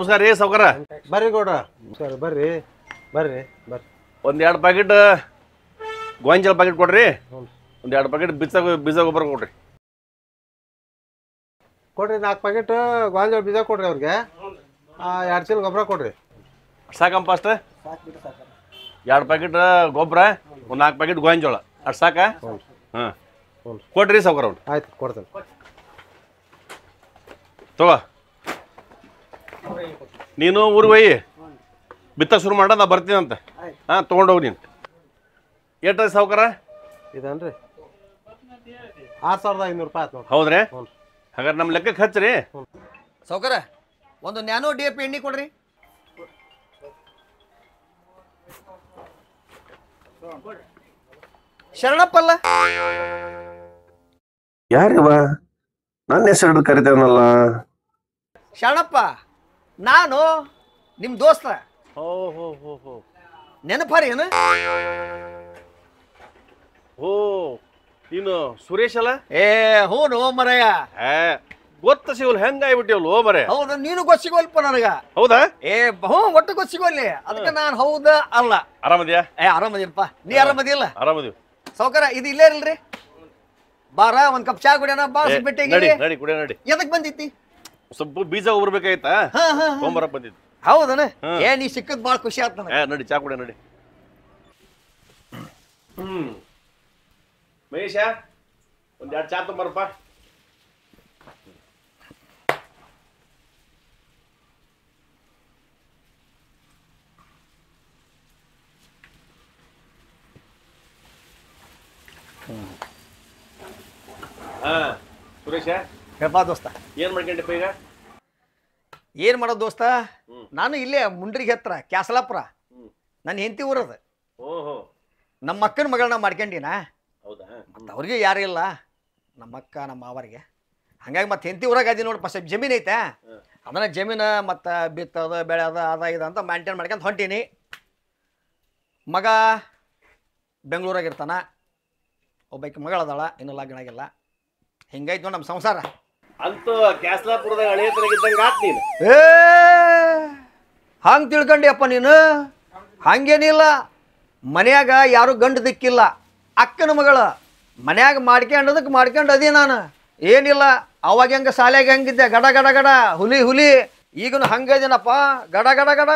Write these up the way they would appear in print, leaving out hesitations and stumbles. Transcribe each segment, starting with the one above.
ನಮಸ್ಕಾರ ರೀ ಸಾವ್ಕಾರ. ಬರ್ರಿ ಗೌಡ್ರ. ನಮಸ್ಕಾರ ಬರ್ರಿ ಬರ್ರಿ ಬರ್ರಿ. ಒಂದು 2 ಪ್ಯಾಕೆಟ್ ಗೋಂಜಾಳ ಪ್ಯಾಕೆಟ್ ಕೊಡ್ರಿ. ಒಂದು 2 ಪ್ಯಾಕೆಟ್ ಬೀಜ ಗೊಬ್ಬರ ಕೊಡ್ರಿ. ಕೊಡ್ರಿ 4 ಪ್ಯಾಕೆಟ್ ಗೋಂಜಾಳ ಬೀಜ ಕೊಡ್ರಿ ಅವ್ರಿಗೆ. 2 ಚೀಲ ಗೊಬ್ಬರ ಕೊಡ್ರಿ. ಸಾಕಂಪ ಅಷ್ಟ? 2 ಪ್ಯಾಕೆಟ್ ಗೊಬ್ಬರ, ಒಂದು 4 ಪ್ಯಾಕೆಟ್ ಗೋಂಜಾಳ ಅಷ್ಟು ಸಾಕಾ? ಹಾಂ ಕೊಡ್ರಿ ಸಾವ್ಕಾರ. ಅವ್ನು ಆಯ್ತು ಕೊಡ್ತೇನೆ. ತಗೋ, ನೀನು ಊರಿಗೆ ಹೋಗಿ ಬಿತ್ತ ಶುರು ಮಾಡ, ನಾ ಬರ್ತೀನಂತೆ. ಹಾಂ ತೊಗೊಂಡೋಗಿ ನೀನು. ಎಷ್ಟು ಸಾವ್ಕಾರ? ಇದನ್ರಿ 6500 ರೂಪಾಯಿ ಆಯ್ತು ನೋಡಿ. ಹೌದ್ರಿ? ಹಾಗಾದ್ರೆ ನಮ್ಮ ಲೆಕ್ಕಕ್ಕೆ ಹಚ್ಚ್ರಿ ಸಾವ್ಕಾರ. ಒಂದು ನ್ಯಾನೋ DAP ಎಣ್ಣೆ ಕೊಡ್ರಿ. ಶರಣಪ್ಪಲ್ಲ? ಯಾರಿವ ನನ್ನ ಹೆಸರು ಕರಿತಾನಲ್ಲ? ಶರಣಪ್ಪ, ನಾನು ನಿಮ್ಮ ದೋಸ್ತ. ಹೋ ಹೋ ಹೋ ಹೋ ನೆನಪಾರಿ ಏನು? ಓ ನೀನು ಸುರೇಶ್ ಅಲ್ಲ? ಹ್ಞೂ ಮರಯ್ಯ. ಗೊತ್ತ ಸಿಗೋಲ್ ಹೆಂಗಾಗ್ಬಿಟ್ಟಿವಲ್ಲ ಓ ಮರೆ. ಹೌದು, ನೀನು ಗೊತ್ತಿಗೋಲ್ಪ ನನಗ. ಹೌದಾ? ಒಟ್ಟು ಗೊತ್ತಿಗೋಲ್ಲಿ. ಅದಕ್ಕೆ ನಾನು ಹೌದ ಅಲ್ಲ. ಆರಾಮದ್ಯಾ? ಆರಾಮದಿನಪ್ಪ. ನೀ ಆರಾಮದಿಲ್ಲ? ಆರಾಮದೀವಿ ಸಾವ್ಕಾರ. ಇದು ಇಲ್ಲೇ ಇರಲ್ರಿ, ಬಾರ ಒಂದ್ ಕಪ್ ಚಾ ಕುಡಿಯೋಣ. ಬಾ ಬಿಟ್ಟಿ ನಡಿ ಕುಡಿಯ ನಡಿ. ಎದಕ್ ಬಂದಿತ್ತಿ? ಸ್ವಲ್ಪ ಬೀಜ ಉರ್ಬೇಕಾಯ್ತಾ, ತೊಗೊಂಬರಕ್ ಬಂದಿದ್ದು. ಹೌದನ? ನೀ ಸಿಕ್ಕದ್ ಬಾಳ ಖುಷಿ ಆಯ್ತು ನನಗೆ. ನಡಿ ಚಾ ಕುಡಿಯ ನಡಿ. ಮಹೇಶ, ಒಂದ್ 2 ಚಾ ತೊಂಬರಪ್ಪ. ಸುರೇಶ, ಹೇಳ್ಬಾ ದೋಸ್ತ. ಏನ್ ಮಾಡ್ಕೊಂಡಿಪ್ಪ ಈಗ? ಏನ್ ಮಾಡೋದು ದೋಸ್ತ, ನಾನು ಇಲ್ಲೇ ಮುಂಡ್ರಿಗೆ ಹತ್ರ ಕ್ಯಾಸಲಾಪುರ ನನ್ನ ಹೆಂಡತಿ ಊರದ. ಓಹೋ, ನಮ್ಮ ಅಕ್ಕನ ಮಗಳನ್ನ ಮಾಡ್ಕೊಂಡಿನ. ಹೌದಾ? ಮತ್ತು ಅವ್ರಿಗೆ ಯಾರು ಇಲ್ಲ, ನಮ್ಮ ಅಕ್ಕ ನಮ್ಮ ಮಾವರಿಗೆ. ಹಂಗಾಗಿ ಮತ್ತೆ ಹೆಂಡತಿ ಊರಾಗ ಅದಿ ನೋಡಿ. ಸ್ವಲ್ಪ ಜಮೀನು ಐತೆ, ಅದನ್ನ ಜಮೀನು ಮತ್ತು ಬಿತ್ತದ ಬೆಳೆದ ಅದ ಇದು ಅಂತ ಮೇಂಟೈನ್ ಮಾಡ್ಕೊಂತ ಹೊಂಟೀನಿ. ಮಗ ಬೆಂಗಳೂರಾಗಿರ್ತಾನ, ಒಬ್ಬಾಕಿ ಮಗಳದಾಳ, ಇನ್ನೂ ಲಗ್ನ ಆಗಿಲ್ಲ. ಹಿಂಗಾಯ್ತು ನೋಡಿ ನಮ್ಮ ಸಂಸಾರ. ಅಂತೂ ಕ್ಯಾಸ್ಲಾಪುರದಾಗ ಹಳೆಯತನಾಗಿದ್ದಂಗೆ ಆತ್ ನೀನು. ಹಂಗೆ ತಿಳ್ಕೊಂಡಿಯಪ್ಪ ನೀನು? ಹಂಗೇನಿಲ್ಲ, ಮನ್ಯಾಗ ಯಾರು ಗಂಡು ದಿಕ್ಕಿಲ್ಲ. ಅಕ್ಕನ ಮಗಳು ಮನ್ಯಾಗ ಮಾಡ್ಕೊಂಡು ಅದೇ ನಾನು. ಏನಿಲ್ಲ, ಅವಾಗ ಹೆಂಗೆ ಶಾಲೆಗೆ ಹೆಂಗಿದ್ದೆ ಗಡ ಗಡ ಗಡ ಹುಲಿ ಹುಲಿ, ಈಗನು ಹಂಗದೇನಪ್ಪ ಗಡ ಗಡ ಗಡ.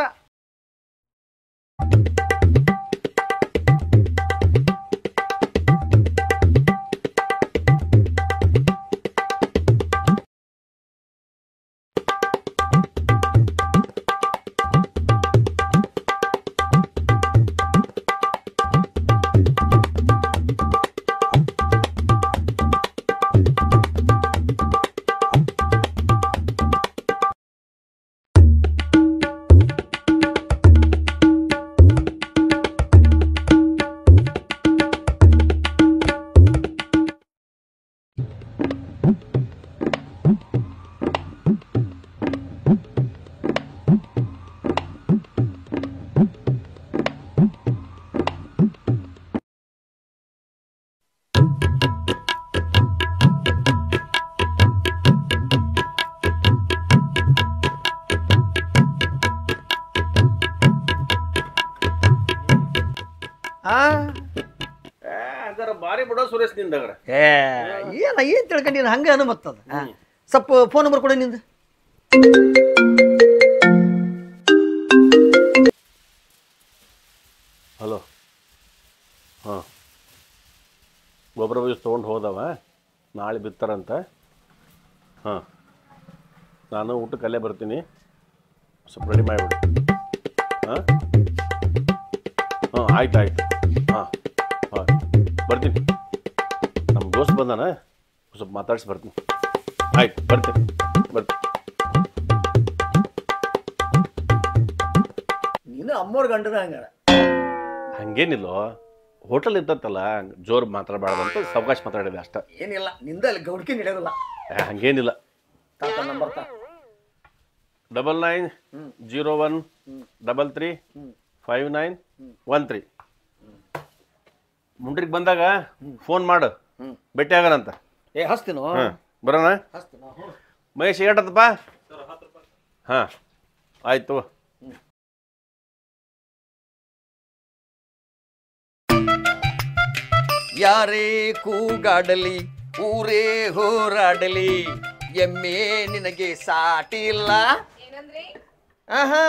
ಬಾರಿ ಬಿಡೋ ಸುರೇಶ್ ನಿಂದಾಗ್ರ. ಏನು ತಿಳ್ಕೊಂಡಿನ ಹಂಗೆ ಅನುಮತ್ತದ. ಸ್ವಲ್ಪ ಫೋನ್ ನಂಬರ್ ಕೊಡಿ ನಿಂದು. ಹಲೋ. ಹಾಂ, ಗೊಬ್ಬರ ಬೀಜ ತೊಗೊಂಡು ಹೋದವ, ನಾಳೆ ಬಿತ್ತಾರಂತ. ಹಾಂ, ನಾನು ಊಟಕ್ಕೆ ಅಲ್ಲೇ ಬರ್ತೀನಿ, ಸ್ವಲ್ಪ ರೆಡಿ ಮಾಡಿಬಿಡಿ. ಹಾಂ ಹಾಂ ಆಯ್ತು ಆಯ್ತು. ಹಾಂ ಹಾಂ ಬರ್ತೀನಿ. ನಮ್ಮ ದೋಸ್ತ್ ಬಂದಾನ, ಸ್ವಲ್ಪ ಮಾತಾಡ್ಸಿ ಬರ್ತೀನಿ. ಆಯ್ತು ಬರ್ತೀನಿ. ನೀನು ಅಮ್ಮೋರ್ ಗಂಡನ ಹಂಗಾರ? ಹಂಗೇನಿಲ್ಲ, ಹೋಟೆಲ್ ಇದ್ದತ್ತಲ್ಲ, ಜೋರು ಮಾತಾಡಬಾರ್ದಂತ ಸಾವಕಾಶ ಮಾತಾಡಿದೆ ಅಷ್ಟ. ಏನಿಲ್ಲ, ನಿಂದ ಅಲ್ಲಿ ಗೌಡ್ಕಿ ನಡೆಯೋದಿಲ್ಲ. ಹಂಗೇನಿಲ್ಲ. ತಾತ ನಂಬರ್ ತಾ. 9901335913. ಮುಂಡ್ರಿಗೆ ಬಂದಾಗ ಫೋನ್ ಮಾಡು, ಭೇಟಿ ಆಗೋಣಂತ. ಹಸ್ತೀನೋ? ಬರೋಣ. ಮಹೇಶ್ ಏಟತ್ತಪ್ಪ? ಹಾಂ ಆಯ್ತು. ಯಾರೇ ಕೂಗಾಡಲಿ ಊರೇ ಹೋರಾಡಲಿ ಎಮ್ಮೆ ನಿನಗೆ ಸಾಟಿ ಇಲ್ಲ. ಆಹಾ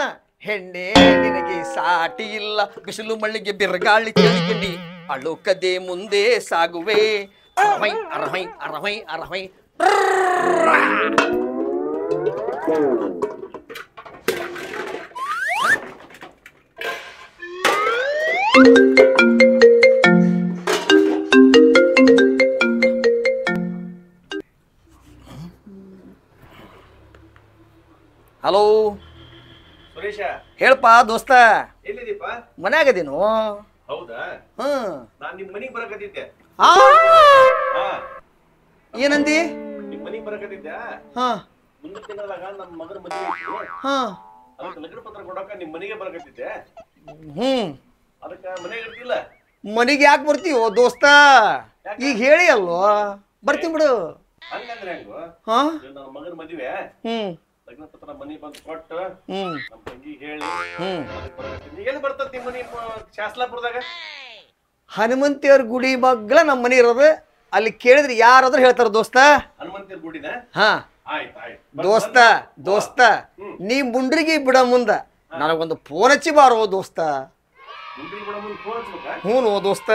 ಹೆಣ್ಣೆ ನಿನಗೆ ಸಾಟಿ ಇಲ್ಲ. ಬಿಸಿಲು ಮಳ್ಳಿಗೆ ಬಿರುಗಾಳಿ ಚಳಿಗಡಿ ಅಳುಕದೆ ಮುಂದೆ ಸಾಗುವೆ. ಅರಹೈ ಅರಹೈ ಅರಹೈ ಅರಹೈ. ಹಲೋ ಸುರೇಶ, ಹೇಳಪ್ಪ ದೋಸ್ತ. ಎಲ್ಲಿದೀಪ? ಮನ್ಯಾಗದೇನು? ಹೌದಾ? ನಾನ್ ನಿಮ್ ಮನಿಗ್ ಬರಕತ್ತಿದ್ದೆ. ಏನಂದಿ? ನಿಮ್ ಮನಿಗ್ ಬರಕತ್ತಿದ್ದೆ. ಮುಂದಿನ ತಿಂಗಳಾಗ ನಮ್ಮ ಮಗನ ಮದುವೆ ಐತಿ. ಅದಕ್ಕೆ ಲಗ್ನ ಪತ್ರ ಕೊಡಕ ನಿಮ್ ಮನೆಗೆ ಬರಕತ್ತಿದ್ದೆ. ಅದಕ್ಕ ಮನೆಗೆ ಇರ್ತಿಲ್ಲ. ಮನಿಗೆ ಯಾಕೆ ಬರ್ತೀವೋ ದೋಸ್ತ? ಈಗ ಹೇಳಿ ಅಲ್ವೋ, ಬರ್ತೀನಿ ಬಿಡು. ಹಂಗಂದ್ರೆ ಹೆಂಗು? ನನ್ನ ಮಗನ ಮದುವೆ ಲಗ್ನ ಪತ್ರ ಮನಿ ಬಂದು ಕೊಟ್ಟು ನಮ್ಮ ತಂಗಿ ಹೇಳಿ ಎಲ್ಲಿ ಬರ್ತದ ನಿಮ್ ಮನಿ? ಶಾಸ್ಲಾಪುರದಾಗ ಹನುಮಂತಿಯವ್ರ ಗುಡಿ ಮಗ್ಲ ನಮ್ಮ ಮನಿ ಇರೋದು. ಅಲ್ಲಿ ಕೇಳಿದ್ರೆ ಯಾರಾದ್ರೂ ಹೇಳ್ತಾರ ದೋಸ್ತ. ಹನುಮಂತಿಯವ್ರ ಗುಡಿನ? ದೋಸ್ತ ದೋಸ್ತ ನೀ ಮುಂಡ್ರಿಗೆ ಬಿಡ ಮುಂದ ನನಗೊಂದು ಫೋನ್ ಹಚ್ಚಿ ಬಾರೋ ದೋಸ್ತ. ಹ್ಞೂ ದೋಸ್ತ.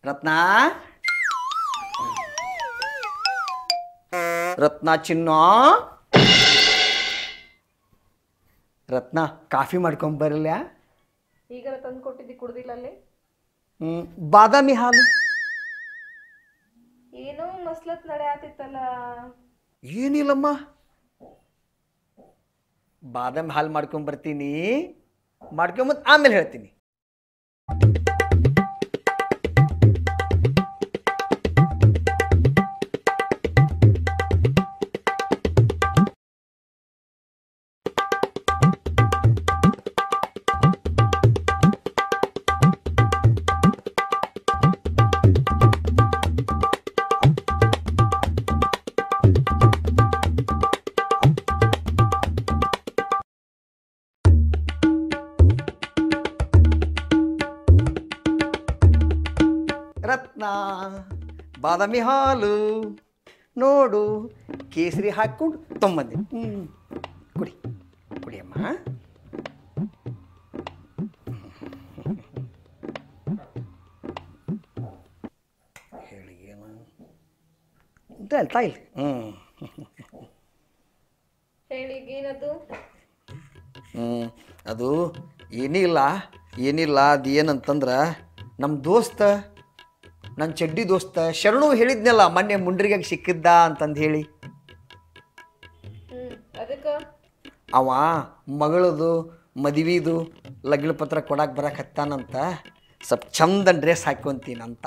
ರತ್ನ ರತ್ನ ಚಿನ್ನ, ರತ್ನ ಕಾಫಿ ಮಾಡ್ಕೊಂಡ್ ಬರಲ್ಲ? ಈಗ ತಂದು ಕೊಟ್ಟಿದ್ದಿ, ಕುಡ್ದಿಲ್ಲ ಅಲ್ಲಿ? ಬಾದಾಮಿ ಹಾಲು ಏನೋ ಮಸ್ಲತ್ ನಡೆ ಆತಿತ್ತಲ್ಲ. ಏನಿಲ್ಲಮ್ಮ, ಬಾದಾಮಿ ಹಾಲು ಮಾಡ್ಕೊಂಡ್ ಬರ್ತೀನಿ, ಮಾಡ್ಕೊಂಬಂದು ಆಮೇಲೆ ಹೇಳ್ತೀನಿ. ರತ್ನ ಬಾದಾಮಿ ಹಾಲು ನೋಡು, ಕೇಸರಿ ಹಾಕ್ಕೊಂಡು ತೊಂಬಂದೆ. ಕುಡಿ ಕುಡಿಯಮ್ಮ. ಹೇಳಿ ಏನು ತಾಯಿಲ್? ಹೇಳಿಗೇನದು? ಅದು ಏನಿಲ್ಲ ಅದು ಏನಂತಂದ್ರೆ ನಮ್ಮ ದೋಸ್ತ, ನನ್ನ ಚಡ್ಡಿ ದೋಸ್ತ ಶರಣು ಹೇಳಿದ್ನಲ್ಲ ಮೊನ್ನೆ ಮುಂಡ್ರಿಗಾಗ ಸಿಕ್ಕಿದ್ದ ಅಂತಂದು ಹೇಳಿ. ಅವ ಮಗಳದು ಮದುವೆದು ಲಗ್ನ ಪತ್ರ ಕೊಡಕ್ಕೆ ಬರಕತ್ತಾನಂತ, ಸ್ವಲ್ಪ ಚಂದ ಡ್ರೆಸ್ ಹಾಕೊಂತೀನಂತ.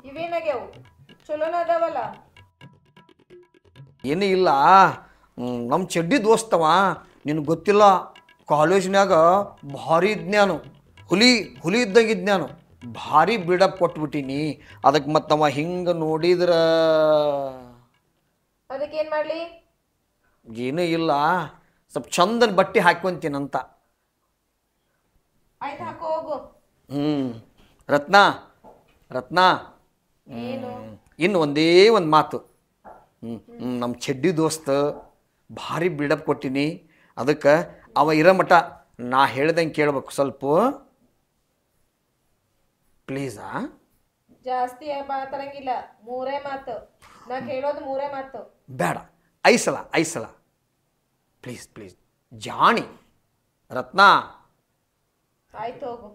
ಇವೇನಾಗ್ಯಾವು? ಚಲೋನ ಅದಾವಲ್ಲ? ಏನೂ ಇಲ್ಲ, ನಮ್ಮ ಚಡ್ಡಿ ದೋಸ್ತವ, ನಿನಗೆ ಗೊತ್ತಿಲ್ಲ, ಕಾಲೇಜ್ನಾಗ ಭಾರಿ ಇದ್ನ್ಯಾನು, ಹುಲಿ ಇದ್ದಂಗಿದ್ನ್ಯಾನು, ಭಾರಿ ಬಿಲ್ಡಪ್ ಕೊಟ್ಬಿಟ್ಟಿನಿ. ಅದಕ್ಕೆ ಮತ್ತವ ಹಿಂಗೆ ನೋಡಿದ್ರ ಅದಕ್ಕೇನು ಮಾಡಲಿ? ಏನೂ ಇಲ್ಲ, ಸ್ವಲ್ಪ ಚಂದನ ಬಟ್ಟೆ ಹಾಕ್ಕೊಂತೀನಂತ. ಆಯ್ತು, ಹಾಕೋ ಹೋಗು. ರತ್ನ ಇನ್ನು ಒಂದೇ ಒಂದು ಮಾತು. ನಮ್ಮ ಚಡ್ಡಿ ದೋಸ್ತ ಭಾರಿ ಬಿಲ್ಡಪ್ ಕೊಟ್ಟಿನಿ, ಅದಕ್ಕೆ ಅವ ಇರೋ ಮಠ ನಾ ಹೇಳ್ದಂಗೆ ಕೇಳ್ಬೇಕು ಸ್ವಲ್ಪ, ಪ್ಲೀಸಾ? ಜಾಸ್ತಿ ಮಾತಾಡಂಗಿಲ್ಲ, ಮೂರೇ ಮಾತು. ನಾ ಕೇಳೋದು ಮೂರೇ ಮಾತು. ಬೇಡ, ಐಸಲ ಪ್ಲೀಸ್ ಜಾಣಿ ರತ್ನ. ಆಯ್ತು, ಹೋಗು.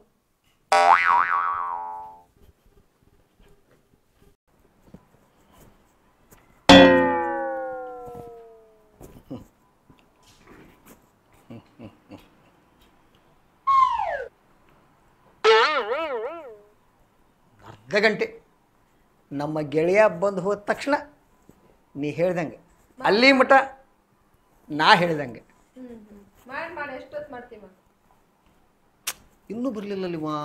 ಅರ್ಧ ಗಂಟೆ. ನಮ್ಮ ಗೆಳೆಯ ಬಂದು ಹೋದ ತಕ್ಷಣ ನೀ ಹೇಳ್ದಂಗೆ ಅಲ್ಲಿ ಮಠ ನಾ ಹೇಳ್ದಂಗೆ. ಮಾಡಿ ಎಷ್ಟೊತ್ತು ಮಾಡ್ತೀವಿ? ಇನ್ನೂ ಬರಲಿಲ್ಲಲ್ಲಿವಾ?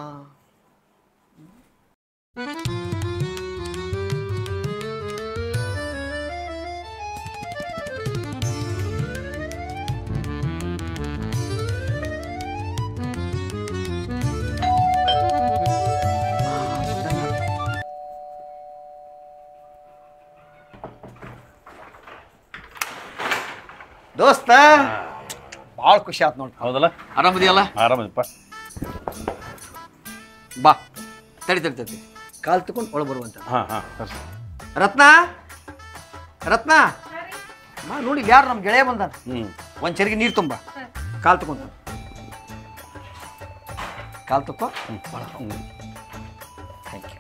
ದೋಸ್ತ ಭಾಳ ಖುಷಿ ಆಯ್ತು ನೋಡಿ. ಹೌದಲ್ಲ? ಆರಾಮದಿಯಲ್ಲ? ಆರಾಮದಪ್ಪ. ಬಾ ತಡಿ ಕಾಲು ತಗೊಂಡು ಒಳಗೆ ಬರುವಂತ. ರತ್ನ ರತ್ನ ಮಾ ನೋಡಿ ಯಾರು ನಮ್ಮ ಗೆಳೆಯ ಬಂದ. ಒಂದು ಚರಿಗೆ ನೀರು ತುಂಬ ಕಾಲು ತಗೊಂತ ಕಾಲು ತಕ್ಕೋ. Thank you.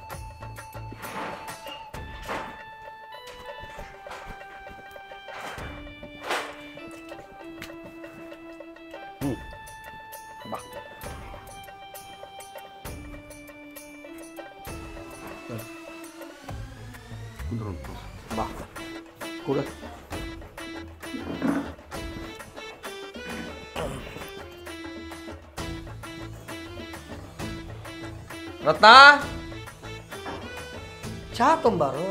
ಬಾ ಬಾ ಕೂಡ. ರತ್ನ ಚಾ ತುಂಬಾರು.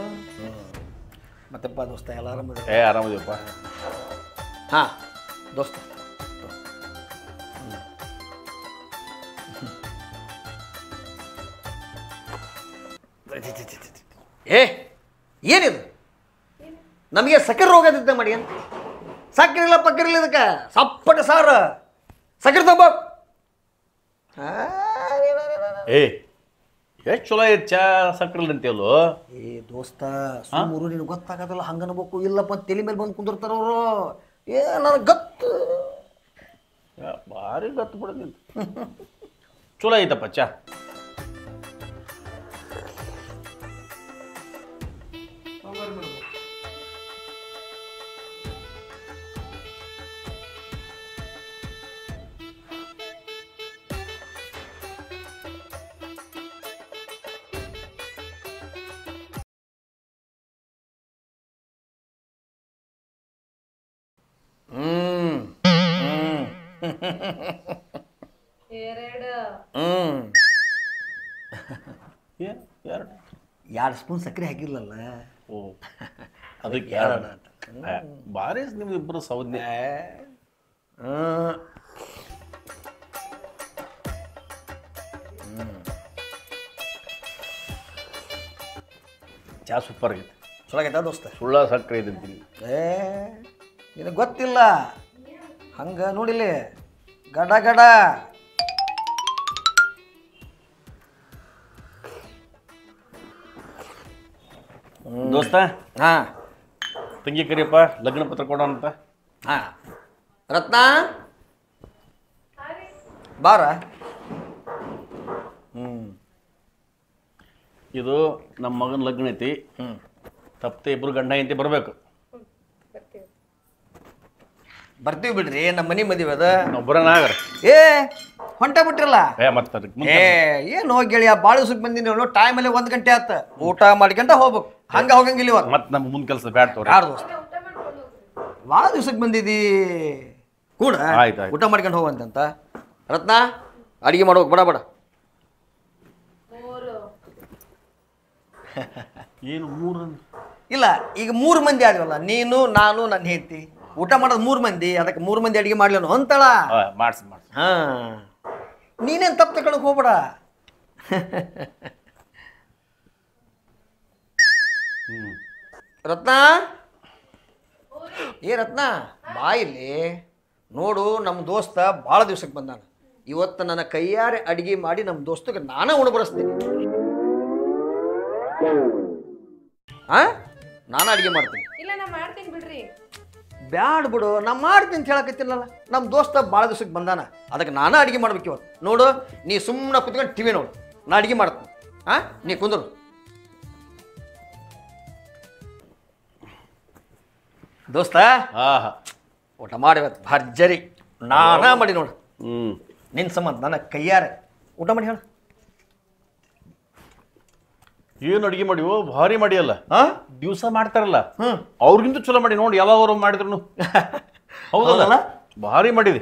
ಮತ್ತಪ್ಪ ದೋಸ್ತ ಎಲ್ಲ ಆರಾಮದ? ಆರಾಮದಿಯಪ್ಪ. ಹಾ ದೋಸ್ತ ಏ ಏನಿದು? ನಮಗೆ ಸಕ್ಕರೆ ರೋಗ ಇದ್ದ ಮಾಡಿ ಅಂತ ಸಕ್ಕರೆ ಇಲ್ಲ ಪಕ್ಕರೆ ಇಲ್ಲ. ಇದಕ್ಕೆ ಸಪ್ಪಟ ಸಾರು ಸಕ್ಕರೆ ತಗೋ. ಎಷ್ಟು ಚಲೋ ಐತೆ ಚಾ ಸಕ್ಕರೆ ಅಂತೀವಲ್ಲೋ. ಏ ದೋಸ್ತ ಸುಮ್ಮರು ನಿನಗೆ ಗೊತ್ತಾಗೋದಿಲ್ಲ. ಹಂಗೆ ಅನ್ಬೇಕು. ಇಲ್ಲಪ್ಪ ತಲೆ ಮೇಲೆ ಬಂದು ಕುಂದಿರ್ತಾರ ಅವರು. ಏ ನನಗೆ ಗತ್ತು ಭಾರಿ ಗತ್ತು ಬಿಡ ನಿಂತು. ಚಲೋ ಐತಪ್ಪ ಚಾ. ಎರಡು ಸ್ಪೂನ್ ಸಕ್ಕರೆ ಹಾಕಿರ್ಲಲ್ಲ. ಓ ಅದಕ್ಕೆ ಭಾರಿ ನಿಮ್ದು ಇಬ್ಬರು ಸೌಜ್ಞೆ. ಚಾ ಸೂಪರ್ ಆಗೈತೆ. ಚಲೋ ಆಗೈತಾ ದೋಸ್ತ? ಸುಳ್ಳ ಸಕ್ಕರೆ ಇದ್ದಂತೀನಿ. ನಿನಗೆ ಗೊತ್ತಿಲ್ಲ ಹಂಗೆ ನೋಡಿಲಿ ಗಡ ಗಡ. ದೋಸ್ತ ಹಾಂ ತಂಗಿ ಕರಿಯಪ್ಪ ಲಗ್ನ ಪತ್ರ ಕೊಡೋಣಂತ. ಹಾಂ ರತ್ನ ಬಾರ. ಇದು ನಮ್ಮ ಮಗನ ಲಗ್ನ ಐತಿ. ತಪ್ಪತೆ ಇಬ್ರು ಗಂಡ ಐತಿ ಬರಬೇಕು. ಬರ್ತೀವಿ ಬಿಡ್ರಿ. ನಮ್ಮ ಮನೆ ಮದುವೆ ಅದ. ಒಬ್ಬರನಾಗ್ರಿ. ಏ ಹೊಂಟ ಬಿಟ್ರಲ್ಲ. ಏನು ಗೆಳೆಯ ಭಾಳ ದಿವ್ಸಕ್ಕೆ ಬಂದಿನಿ. ಟೈಮಲ್ಲಿ 1 ಗಂಟೆ ಆತ. ಊಟ ಮಾಡ್ಕೊಂಡ ಹೋಗ್ಬೇಕು. ಹಂಗೆ ಹೋಗಂಗಿಲ್ಲ ಇವಾಗ. ಮತ್ತೆ ನಮ್ಮ ಮುಂದೆ ಕೆಲಸ ಬ್ಯಾಡ ತೋರಿ. ಯಾರು ದೋಸ್ತ ಭಾಳ ದಿವ್ಸಕ್ಕೆ ಬಂದಿದ್ದೀ ಕೂಡ. ಆಯ್ತು ಊಟ ಮಾಡ್ಕೊಂಡು ಹೋಗಂತ. ರತ್ನ ಅಡಿಗೆ ಮಾಡ್ಬೇಕು ಬಡ ಬಡ. ಏನು 3 ಇಲ್ಲ ಈಗ 3 ಮಂದಿ ಆದ್ವಲ್ಲ. ನೀನು ನಾನು ನನ್ನ ಹೆಂಡತಿ ಊಟ ಮಾಡೋದು 3 ಮಂದಿ. ಅದಕ್ಕೆ 3 ಮಂದಿ ಅಡಿಗೆ ಮಾಡ್ಲೇನು ಅಂತಳ. ಮಾಡ್ಸಿ ಹಾಂ ನೀನೇನು ತಪ್ಪು ತಗೊಳಕ್ ಹೋಗ್ಬೇಡ. ರತ್ನ ಏ ರತ್ನ ಬಾ ಇಲ್ಲಿ ನೋಡು. ನಮ್ಮ ದೋಸ್ತ ಭಾಳ ದಿವ್ಸಕ್ಕೆ ಬಂದಾನ. ಇವತ್ತು ನನ್ನ ಕೈಯಾರೆ ಅಡಿಗೆ ಮಾಡಿ ನಮ್ಮ ದೋಸ್ತಗೆ ನಾನೇ ಉಣ ಬಡಿಸ್ತೀನಿ. ನಾನು ಅಡಿಗೆ ಮಾಡ್ತೀನಿ. ಇಲ್ಲ ನಾ ಮಾಡ್ತೀನಿ ಬಿಡ್ರಿ. ಬ್ಯಾಡ ಬಿಡು, ನಾ ಮಾಡ್ತೀನಿ ಅಂತ ಹೇಳಕತ್ತಿಲ್ಲಲ್ಲ. ನಮ್ಮ ದೋಸ್ತ ಭಾಳ ದಿವ್ಸಕ್ಕೆ ಬಂದಾನ. ಅದಕ್ಕೆ ನಾನು ಅಡಿಗೆ ಮಾಡ್ಬೇಕು ಇವತ್ತು. ನೋಡು ನೀ ಸುಮ್ಮನೆ ಕುತ್ಕೊಂಡು ಟಿವಿ ನೋಡು. ನಾ ಅಡಿಗೆ ಮಾಡ್ತೀನಿ. ನೀ ಕುಂದ್ರು. ದೋಸ್ತ ಊಟ ಮಾಡಿವತ್ತು ಭರ್ಜರಿ. ನಾನಾ ಮಾಡಿ ನೋಡು. ನಿನ್ನ ಸಂಬಂಧ ನನ್ನ ಕೈಯಾರೆ ಊಟ ಮಾಡಿ ಹೇಳು. ಏನು ಅಡಿಗೆ ಮಾಡಿವೋ ಭಾರಿ ಮಾಡಿಯಲ್ಲ ಹಾ ದಿವಸ ಮಾಡ್ತಾರಲ್ಲ ಅವ್ರಿಗಿಂತ ಚಲೋ ಮಾಡಿ ನೋಡಿ ಯಾವಾಗ ಮಾಡಿದ್ರು ಹೌದಲ್ಲ ಭಾರಿ ಮಾಡಿದೆ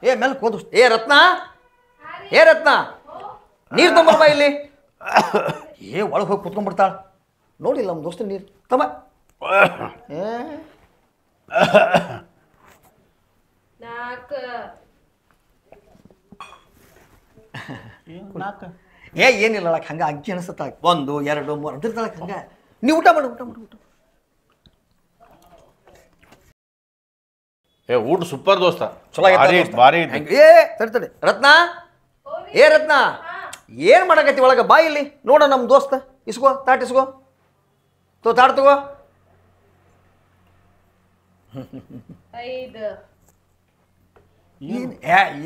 ಏ ಮೇಲೆ ಕೂದು ಏ ರತ್ನ ನೀರು ತೊಂಬರ್ಬಾ ಇಲ್ಲಿ ಏ ಒಳಗೆ ಹೋಗಿ ಕುತ್ಕೊಂಡ್ಬಿಡ್ತಾಳ ನೋಡಿಲ್ಲ ನಮ್ಮ ದೋಸ್ತ ನೀರು ತಮ್ಮ ಏ ಏನಿಲ್ಲ ಹಂಗ ಅಜ್ಜಿ ಅನಿಸುತ್ತ 1 2 3 ಅಂತಿರ್ತಾಳ ಹಂಗ ನೀವು ಊಟ ಮಾಡಿ ಏ ಊಟ ಸೂಪರ್ ದೋಸ್ತ ಚಲೋ ಭಾರಿ ಏ ತಡಿ ರತ್ನ ಏನ್ ಮಾಡಕತ್ತಿ ಒಳಗ ಬಾ ಇಲ್ಲಿ ನೋಡ ನಮ್ಮ ದೋಸ್ತ ಇಸ್ಕೋ ತಾಟ್ ಇಸ್ಕೋ ತಾಟ್ ತಗೋ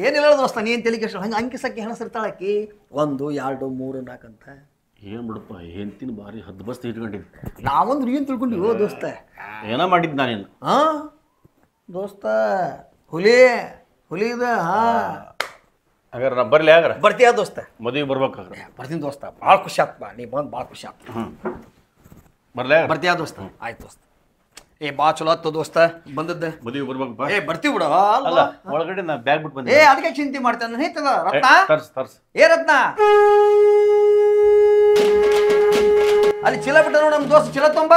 ಏನಿಲ್ಲ ದೋಸ್ತ ನೀನ್ ತಲೆ ಕೆಷ್ಟ ಹಂಗೆ ಅಂಕಿಸಕ್ಕೆ ಹೆಣಸಿರ್ತಾಳಕಿ 1 2 3 4 ಅಂತ ಏನ್ ಬಿಡಪ್ಪ ಹೆಂತಿನ ಭಾರಿ ಹದ್ದು ಬಸ್ತಿ ಇಟ್ಕೊಂಡಿದ್ದೆ ನಾವಂದ್ರೆ ಏನ್ ತಿಳ್ಕೊಂಡಿವೋ ದೋಸ್ತ ಏನ ಮಾಡಿದ್ ನಾನೇನು ಹಾ ದೋಸ್ತ ಹುಲಿ ಇದ ಹಾ ಹಾಗಾದ್ರೆ ನಾ ಬರ್ಲಿ ಹಾಗಾರ ಬರ್ತೀಯ ದೋಸ್ತ ಮದುವೆ ಬರ್ಬೇಕಾಗ್ರ ಬರ್ತೀನಿ ದೋಸ್ತ ಭಾಳ ಖುಷಿ ಆತ್ ಬಾ ನೀ ಬಂದು ಭಾಳ ಖುಷಿ ಆತ್ ಬರ್ಲಿ ಬರ್ತೀಯ ದೋಸ್ತ ಆಯ್ತು ದೋಸ್ತ ಏ ಬಾ ಚಲೋ ಆತ್ತು ದೋಸ್ತ ಬಂದದ್ದ ಮದುವೆ ಬರ್ಬೇಕಪ್ಪ ಏ ಬರ್ತೀವಿ ಬಿಡ ಅಲ್ಲ ಒಳಗಡೆ ನಾ ಬ್ಯಾಗ್ ಬಿಟ್ಟು ಬಂದೆ ಏ ಅದಕ್ಕೆ ಚಿಂತೆ ಮಾಡ್ತೇನೆ ಹೇಳ್ತದ ರತ್ನ ತರ್ಸ್ ಏ ರತ್ನ ಅಲ್ಲಿ ಚೀಲ ಬಿಟ್ಟ ನೋಡ ನಮ್ಮ ದೋಸ್ತ ಚೀಲ ತೊಂಬ